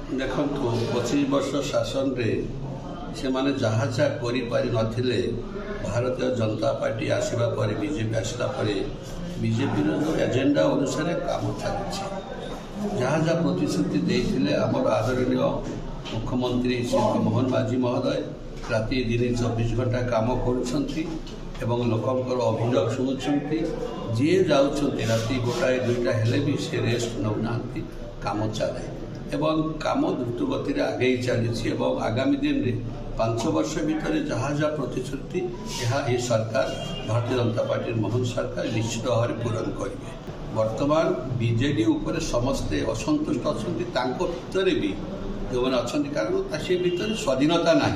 देखु 25 वर्ष शासन रे से माने जहाँ जहाँ करे भारतीय जनता पार्टी आसवा पर बीजेपी आसला पर बीजेपी जो एजेंडा अनुसार काम चलती जहाँ जहाँ प्रतिश्रुति देते आमर आदरणीय मुख्यमंत्री श्री मोहन माझी महोदय राति दिन 24 घंटा काम कर लोकंर अभियोग शुणुंट जी जाऊँच राति गोटाए दुईटा हेले भी से रेस्ट नौना काम चले एवं काम द्रुत गति आगे चली आगामी दिन में 5 वर्ष भितर जहाँ जहाँ प्रतिश्रुति यह सरकार भारतीय जनता पार्टी मोहन सरकार निश्चित भाव में पूरण करेंगे। वर्तमान बीजेडी उपर समस्ते असंतुष्ट अच्छा भी जो मैंने अच्छा कारण से भीतर स्वाधीनता ना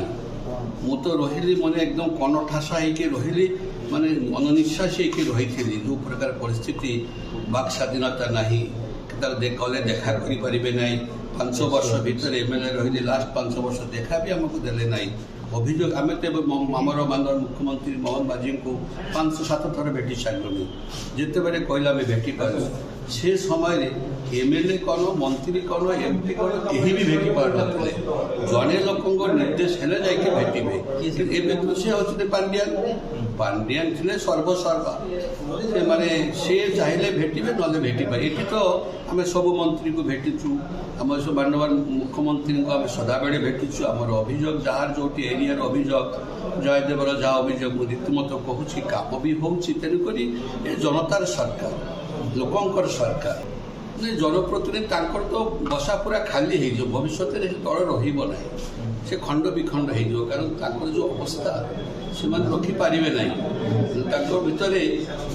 मु तो रही मैंने एकदम कनठासा रही माने अनिश्वास रही थी जो प्रकार परिस्थिति वाक स्वाधीनता ना कले देखा करें ना 5 वर्ष भितर एमएलए रही लास्ट 5 वर्ष देखा भी आमको देले ना अभियोग आम तो आमर माननीय मुख्यमंत्री मोहन माझी को 5-7 थर भेटी सारे जिते बड़े कहला भेटी पार से समय एमएलए कौन मंत्री कौन एमपी कौन कहीं भी भेटी पार ना जड़े लोक निर्देश है भेटे तो सी हूँ पांडियान थे सर्वसर्वा से माने सी चाहिए भेटे ना भेटी पारे ये तो आम सब मंत्री को भेटीचु आम सब माननीय मुख्यमंत्री को आम सदाबे भेटीचु आमर अभियोग जार जो एरिया अभियोग जयदेवर जहाँ अभियोग रीतिमत कहूँ काम भी हो तेणुक जनतार सरकार लोकंर सरकार जनप्रतिनिधि तो बसा पूरा खाली हो भविष्य दल रहा से खंड विखंड हो कारण जो अवस्था से रखिपारे ना भितर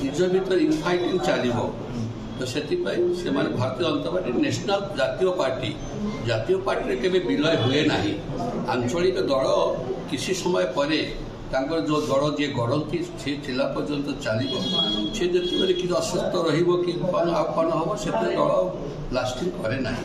निज भर इनफाइटिंग चलो तो से भारतीय जनता पार्टी नेशनल जातीय पार्टी के विलय हुए ना आंचलिक दल किसी समय पर जो दल जी गढ़ती से पर्यंत चलो सी जो कि अस्वस्थ रही कौन हम से दल लास्टिंग करे ना।